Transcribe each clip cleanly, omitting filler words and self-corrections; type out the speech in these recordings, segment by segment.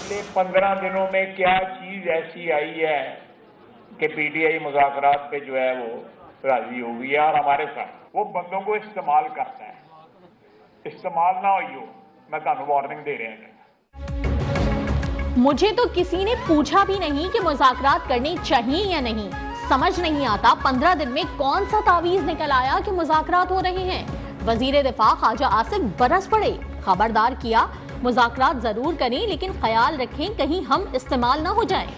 पिछले 15 दिनों में क्या चीज ऐसी आई है कि पीटीआई मुज़ाकरात पे जो है वो राजी हो गई है और हमारे साथ वो बंदों को इस्तेमाल करता है। इस्तेमाल ना हो, मैं ਤੁਹਾਨੂੰ वार्निंग दे रहे हैं। मुझे तो किसी ने पूछा भी नहीं कि मुज़ाकरात करने चाहिए या नहीं। समझ नहीं आता 15 दिन में कौन सा तावीज निकल आया कि मुज़ाकरात हो रहे हैं। वजीर दिफा ख्वाजा आसिफ बरस पड़े, खबरदार किया मुज़ाकरात जरूर करें लेकिन ख्याल रखें कहीं हम इस्तेमाल ना हो जाएं।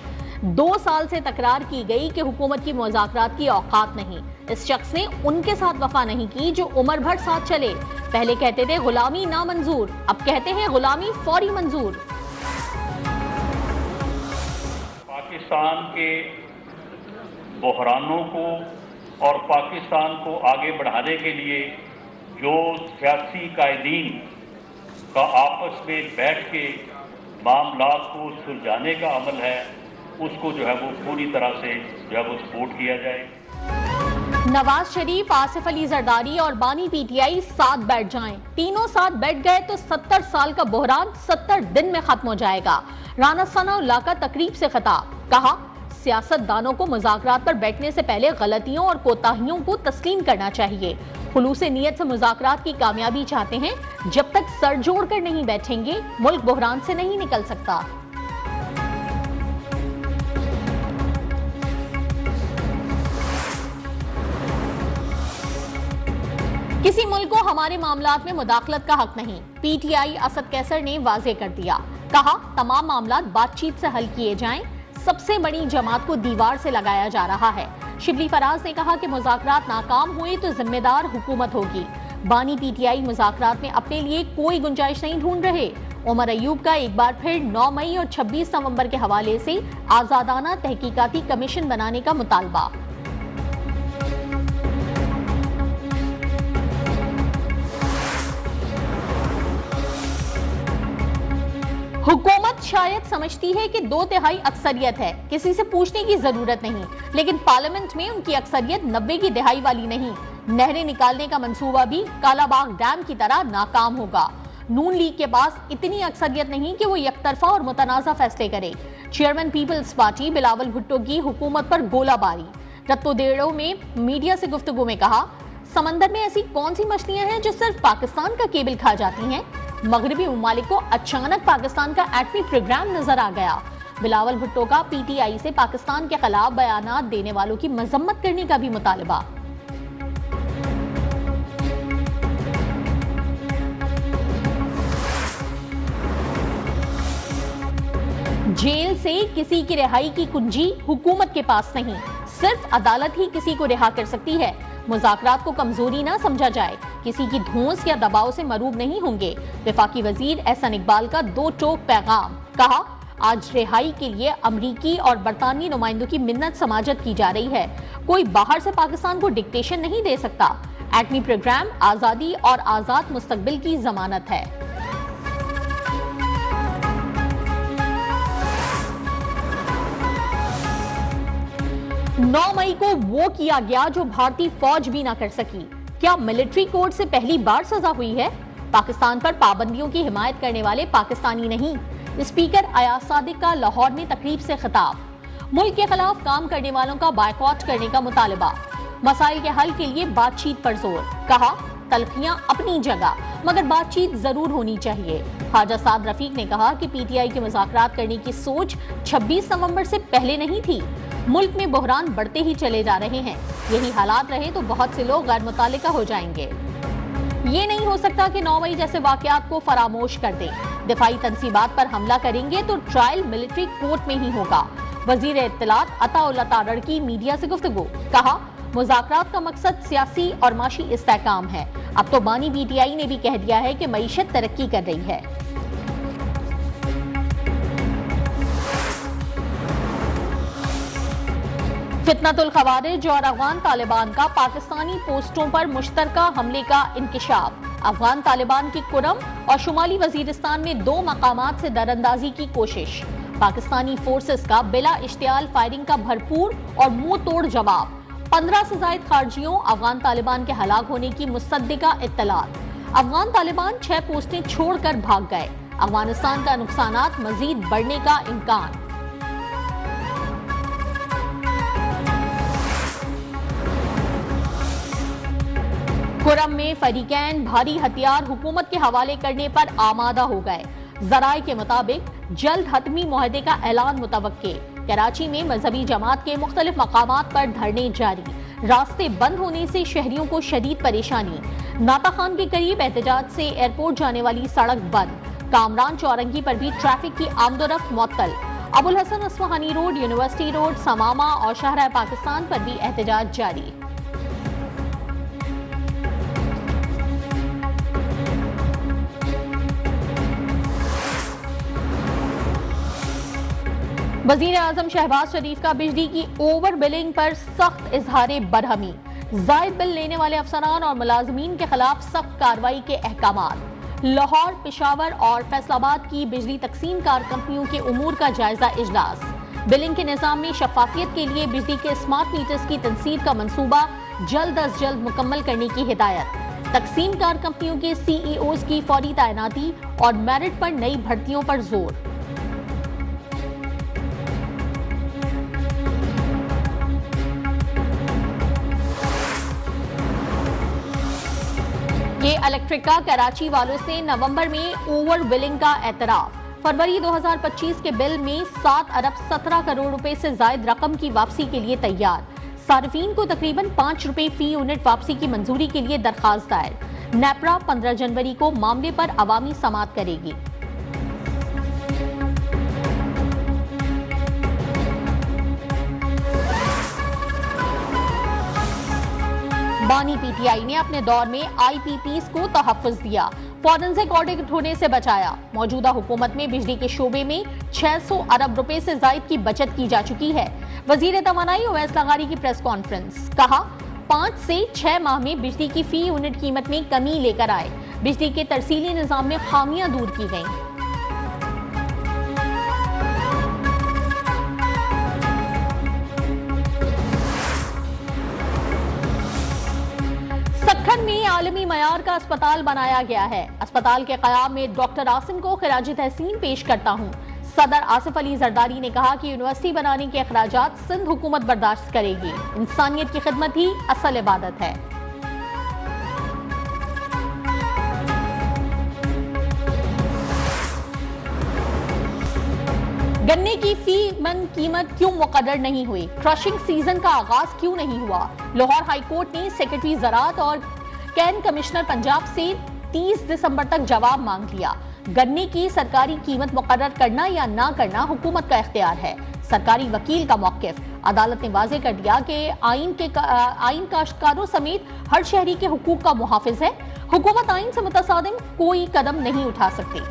2 साल से तकरार की गई कि हुकूमत की मुज़ाकरात की औकात नहीं। इस शख्स ने उनके साथ वफा नहीं की जो उम्र भर साथ चले। पहले कहते थे गुलामी नामंजूर, अब कहते हैं गुलामी फौरी मंजूर। पाकिस्तान के बहरानों को और पाकिस्तान को आगे बढ़ाने के लिए जो सियासी कायदीन का आपस में बैठ के मामलात को सुलझाने का अमल है, उसको जो है वो पूरी तरह से जो है वो सपोर्ट किया जाए। नवाज शरीफ, आसिफ अली जरदारी और बानी पीटीआई साथ बैठ जाएं। तीनों साथ बैठ गए तो 70 साल का बहरान 70 दिन में खत्म हो जाएगा। राना सनाउल्लाह का तकरीब से खिताब, कहा सियासतदानों को मुज़ाकरात पर बैठने से पहले गलतियों और कोताहियों को तस्लीम करना चाहिए। खुलूस नियत से मुज़ाकरात की कामयाबी चाहते हैं, जब तक सर जोड़ कर नहीं बैठेंगे मुल्क बहरान से नहीं निकल सकता। किसी मुल्क को हमारे मामलात में मुदाखलत का हक नहीं। पीटीआई असद कैसर ने वाजे कर दिया, कहा तमाम मामलात बातचीत से हल किए जाएं। सबसे बड़ी जमात को दीवार से लगाया जा रहा है। शिबली फराज ने कहा कि मुज़ाकरात नाकाम हुए तो जिम्मेदार हुकूमत होगी। बानी पीटीआई मुज़ाकरात में अपने लिए कोई गुंजाइश नहीं ढूंढ रहे। उमर अयूब का एक बार फिर 9 मई और 26 नवंबर के हवाले से आजादाना तहकीकाती कमीशन बनाने का मुतालबा। हुकूमत शायद समझती है कि 2/3 अक्सरियत है, किसी से पूछने की जरूरत नहीं, लेकिन पार्लियामेंट में उनकी अक्सरियत 90 की दहाई वाली नहीं। नहरें निकालने का मंसूबा भी कालाबाग डैम की तरह नाकाम होगा। नून लीग के पास इतनी अक्सरियत नहीं कि वो यकतरफा और मुतनाज़ा फैसले करे। चेयरमैन पीपल्स पार्टी बिलावल भुट्टो की हुकूमत पर गोलाबारी। रत्तोदेड़ो में मीडिया से गुफ्तगू में कहा, समंदर में ऐसी कौन सी मछलियां हैं जो सिर्फ पाकिस्तान का केबल खा जाती हैं। मगरबी ममालिक को अचानक पाकिस्तान का एटमी प्रोग्राम नजर आ गया। बिलावल भुट्टो का पीटीआई से पाकिस्तान के खिलाफ बयानात देने वालों की मजम्मत करने का भी मुतालबा। जेल से किसी की रिहाई की कुंजी हुकूमत के पास नहीं, सिर्फ अदालत ही किसी को रिहा कर सकती है। मुज़ाकरात को कमजोरी ना समझा जाए, किसी की धौंस या दबाव से मरूब नहीं होंगे। वफाकी वजीर एहसन इकबाल का 2 टोक पैगाम, कहा आज रिहाई के लिए अमरीकी और बरतानवी नुमाइंदों की मिन्नत समाजत की जा रही है। कोई बाहर से पाकिस्तान को डिक्टेशन नहीं दे सकता। एटमी प्रोग्राम आजादी और आजाद मुस्तकबिल की जमानत है। नौ मई को वो किया गया जो भारतीय फौज भी ना कर सकी। क्या मिलिट्री कोड से पहली बार सजा हुई है? पाकिस्तान पर पाबंदियों की हिमायत करने वाले पाकिस्तानी नहीं। स्पीकर अयाज सादिक का लाहौर में तकरीब से खिताब, मुल्क के खिलाफ काम करने वालों का बायकॉट करने का मुतालबा। मसाइल के हल के लिए बातचीत पर जोर, कहा तल्खियां अपनी जगह मगर बातचीत जरूर होनी चाहिए। ख्वाजा साद रफीक ने कहा कि पीटीआई के मुज़ाकरात करने की सोच 26 नवंबर से पहले नहीं थी। मुल्क में बहरान बढ़ते ही चले जा रहे हैं। यही हालात रहे तो बहुत से लोग गैर मुतालिका हो जाएंगे। ये नहीं हो सकता कि 9 मई जैसे वाकयात को फरामोश कर दें। दिफाई तंसीबात पर हमला करेंगे तो ट्रायल मिलिट्री कोर्ट में ही होगा। वजीर इत्तलात अताउल्लाह तारड़ की मीडिया से गुफ्तगू, कहा मुज़ाकरात का मकसद सियासी और माशी इस्तेहकाम है। अब तो बानी पीटीआई ने भी कह दिया है कि मईशत तरक्की कर रही है। फितनतुल खवारिज और अफगान तालिबान का पाकिस्तानी पोस्टों पर मुश्तरका हमले का इंकिशाफ। अफगान तालिबान की कुरम और शुमाली वजीरिस्तान में 2 मकामात से दरअंदाजी की कोशिश। पाकिस्तानी फोर्सेस का बिला इश्तियाल फायरिंग का भरपूर और मुंह तोड़ जवाब। 15 से ज्यादा खारजियों अफगान तालिबान के हलाक होने की मुसद्दिका इत्तलात। अफगान तालिबान 6 पोस्टें छोड़कर भाग गए। अफगानिस्तान का नुकसानात मजीद बढ़ने का इम्कान। खुर्रम में फरीकैन भारी हथियार हुकूमत के हवाले करने पर आमादा हो गए। जराए के मुताबिक जल्द हतमी मुआहदे का ऐलान मुतवक्के। कराची में मजहबी जमात के मुख्तलिफ मकामात पर धरने जारी। रास्ते बंद होने से शहरियों को शदीद परेशानी। नाता खान के करीब एहतजाज से एयरपोर्ट जाने वाली सड़क बंद। कामरान चौरंगी पर भी ट्रैफिक की आमदोरफ्त मुअत्तल। Abul Hasan Isfahani road, university road, Samama और शहर पाकिस्तान पर भी एहतजाज जारी। वजीर आजम शहबाज शरीफ का बिजली की ओवर बिलिंग पर सख्त इजहार बरहमी। जायद बिल लेने वाले अफसरान और मुलाजमीन के खिलाफ सख्त कार्रवाई के अहकामात। लाहौर, पेशावर और फैसलाबाद की बिजली तकसीम कार कंपनियों के उमूर का जायजा इजलास। बिलिंग के निजाम में शफाफियत के लिए बिजली के स्मार्ट मीटर्स की तनसीब का मंसूबा जल्द अज जल्द मुकम्मल करने की हिदायत। तकसीम कार कंपनियों के CEOs की फौरी तैनाती और मेरिट पर नई भर्तियों पर जोर। ये इलेक्ट्रिका कराची वालों से नवंबर में ओवर बिलिंग का एतराफ। फरवरी 2025 के बिल में 7 अरब 17 करोड़ रुपए से जायद रकम की वापसी के लिए तैयार। सार्फिन को तकरीबन 5 रुपए फी यूनिट वापसी की मंजूरी के लिए दरखास्त दायर। नेपरा 15 जनवरी को मामले पर अवामी समाअत करेगी। बानी PTI ने अपने दौर में IPPs को तहफ़्फ़ुज़ दिया, फॉरेंसिक ऑडिट होने से बचाया। मौजूदा हुकूमत में बिजली के शोबे में 600 अरब रुपए से जायद की बचत की जा चुकी है। वजीर तवानाई उवैस लगारी की प्रेस कॉन्फ्रेंस। कहा 5 से 6 माह में बिजली की फी यूनिट कीमत में कमी लेकर आए। बिजली के तरसीली निज़ाम में खामियां दूर की गईं। सक्खन में आलमी मयार का अस्पताल बनाया गया है। अस्पताल के क़याम में डॉक्टर आसिम को खिराज तहसीन पेश करता हूँ। सदर आसिफ अली जरदारी ने कहा कि यूनिवर्सिटी बनाने के अखराजात सिंध हुकूमत बर्दाश्त करेगी। इंसानियत की खिदमत ही असल इबादत है। गन्ने की फी मन कीमत क्यों मुकर्रर नहीं हुई? क्रशिंग सीजन का आगाज क्यों नहीं हुआ? लाहौर हाई कोर्ट ने सेक्रेटरी ज़राअत और कैन कमिश्नर पंजाब से 30 दिसंबर तक जवाब मांग लिया। गन्ने की सरकारी कीमत मुकर्रर करना या ना करना हुकूमत का इख्तियार है। सरकारी वकील का मौक़िफ़। अदालत ने वाज़े कर दिया कि आइन काश्तकारों समेत हर शहरी के हुकूक का मुहाफिज है। हुकूमत आइन से मुतसादिम कोई कदम नहीं उठा सकती।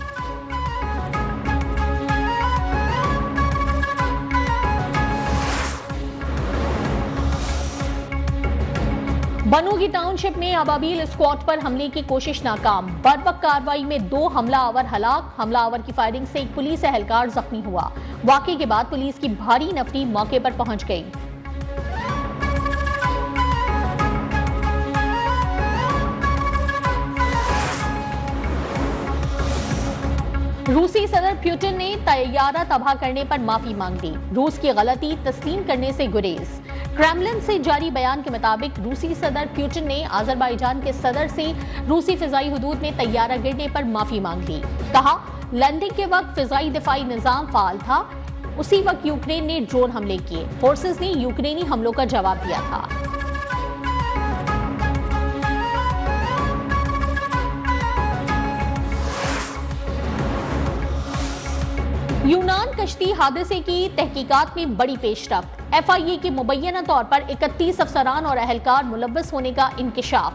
बनूगी टाउनशिप में अबाबील स्क्वाड पर हमले की कोशिश नाकाम। बर्वक्त कार्रवाई में 2 हमलावर हलाक। हमलावर की फायरिंग से एक पुलिस एहलकार जख्मी हुआ। वाक़े के बाद पुलिस की भारी नफरी मौके पर पहुंच गई। रूसी सदर पुतिन ने तैयारा तबाह करने पर माफी मांग ली। रूस की गलती तस्लीम करने से गुरेज। क्रेमलिन से जारी बयान के मुताबिक रूसी सदर पुतिन ने अजरबैजान के सदर से रूसी फिजाई हुदूद में तैयारा गिरने पर माफी मांग ली। कहा लैंडिंग के वक्त फिजाई दिफाई निजाम फाल था। उसी वक्त यूक्रेन ने ड्रोन हमले किए। फोर्सेस ने यूक्रेनी हमलों का जवाब दिया था। यूनान कश्ती हादसे की तहकीकात में बड़ी पेशरफ्त। FIA के मुबैना तौर पर 31 अफसरान और अहलकार मुलव्वस होने का इंकिशाफ।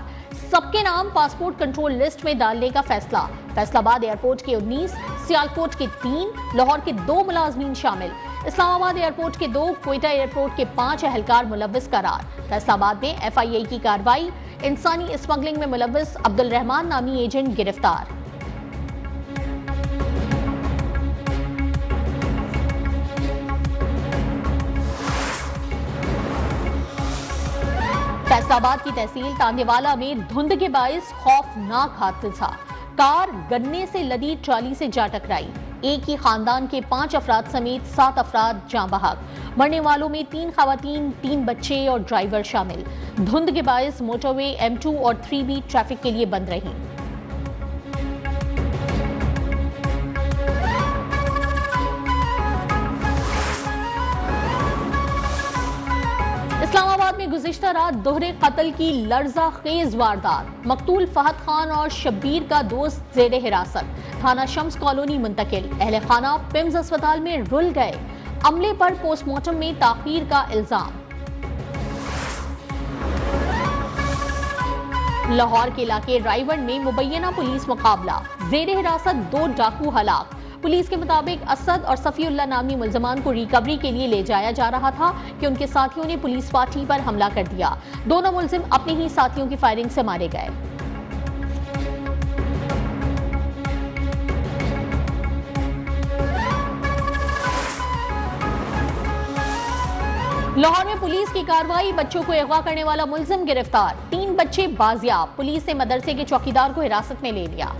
सबके नाम पासपोर्ट कंट्रोल लिस्ट में डालने का फैसला। फैसलाबाद एयरपोर्ट के 19, सियालकोट के 3, लाहौर के 2 मुलाजमीन शामिल। इस्लामाबाद एयरपोर्ट के 2, क्वेटा एयरपोर्ट के 5 एहलकार मुलव्वस करार। फैसलाबाद में FIA की कार्रवाई। इंसानी स्मगलिंग में मुलव्वस अब्दुल रहमान नामी एजेंट गिरफ्तार। फैसलाबाद की तहसील तांगेवाला में धुंध के बायस खौफनाक हादसा। कार गन्ने से लदी ट्राली से जा टकराई। एक ही खानदान के 5 अफराद समेत 7 अफराद जाँ बहक। मरने वालों में 3 खवातीन, 3 बच्चे और ड्राइवर शामिल। धुंध के बायस मोटरवे M2 और 3B ट्रैफिक के लिए बंद रही। इस्लामाबाद में गुज़िश्ता रात दोहरे कत्ल की लर्जा खेज वारदात। मकतूल फहद खान और शब्बीर का दोस्त ज़ेरे हिरासत, थाना शम्स कॉलोनी मुंतकिल। अहले खाना पिम्स अस्पताल में रुल गए। अमले पर पोस्टमार्टम में ताखीर का इल्जाम। लाहौर के इलाके रायवन में मुबैना पुलिस मुकाबला, ज़ेरे हिरासत 2 डाकू हलाक। पुलिस के मुताबिक असद और सफीउल्लाह नामी मुल्जमान को रिकवरी के लिए ले जाया जा रहा था कि उनके साथियों ने पुलिस पार्टी पर हमला कर दिया। दोनों मुल्जिम अपने ही साथियों की फायरिंग से मारे गए। लाहौर में पुलिस की कार्रवाई, बच्चों को अगवा करने वाला मुल्जिम गिरफ्तार। 3 बच्चे बाजियाब। पुलिस ने मदरसे के चौकीदार को हिरासत में ले लिया।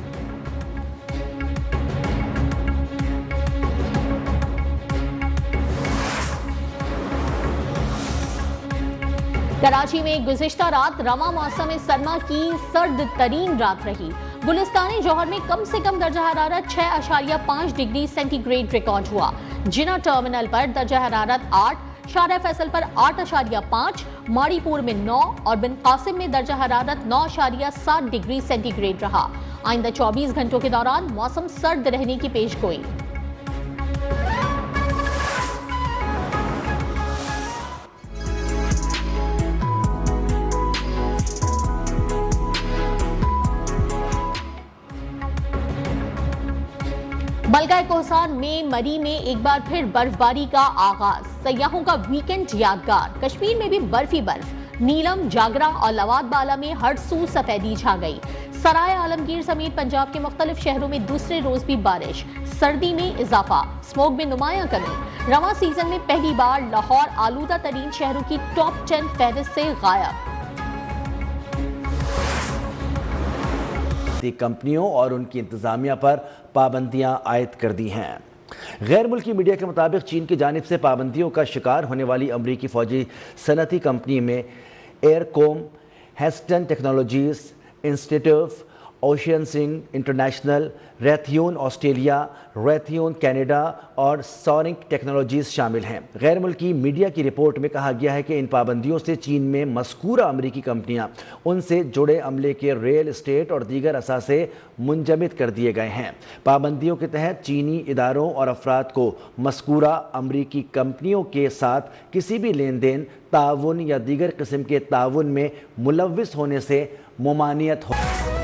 कराची में गुज़िश्ता रात रवा मौसम सरमा की सर्द तरीन रात रही। गुलिस्तान जौहर में कम से कम दर्जा हरारत 6.5 डिग्री सेंटीग्रेड रिकॉर्ड हुआ। जिना टर्मिनल पर दर्जा हरारत 8, शारा फैसल पर 8.5, माड़ीपुर में 9 और बिन कासिम में दर्जा हरारत 9.7 डिग्री सेंटीग्रेड रहा। आइंदा 24 घंटों के दौरान मौसम सर्द रहने की पेशगोई। मलका कोहसान में मरी में एक बार फिर बर्फबारी का आगाज। सयाहों का वीकेंड यादगार। कश्मीर में भी बर्फ ही बर्फ। नीलम, जागरा और लवाद बाला में हर सू सफेदी छा गई। सराय आलमगीर समेत पंजाब के मुख्तलिफ शहरों में दूसरे रोज भी बारिश। सर्दी में इजाफा, स्मोक में नुमायां कमी। रवा सीजन में पहली बार लाहौर आलूदा तरीन शहरों की टॉप 10 फहरिस्त से गायब। कंपनियों और उनकी इंतजामिया पर पाबंदियां आयद कर दी हैं। गैर मुल्की मीडिया के मुताबिक चीन की जानिब से पाबंदियों का शिकार होने वाली अमरीकी फौजी सनती कंपनी में Aircom, Heston technologies, institute, ocean Singh international, Raytheon Australia, Raytheon Canada और सोनिक टेक्नोलॉजीज शामिल हैं। गैर मुल्की मीडिया की रिपोर्ट में कहा गया है कि इन पाबंदियों से चीन में मज़कूरा अमरीकी कंपनियां, उनसे जुड़े अमले के रियल एस्टेट और दीगर असासे मुंजमद कर दिए गए हैं। पाबंदियों के तहत चीनी इदारों और अफराद को मज़कूरा अमरीकी कंपनियों के साथ किसी भी लेन देन, ताउन या दीगर किस्म के ताउन में मुलव्विस होने से ममानियत हो।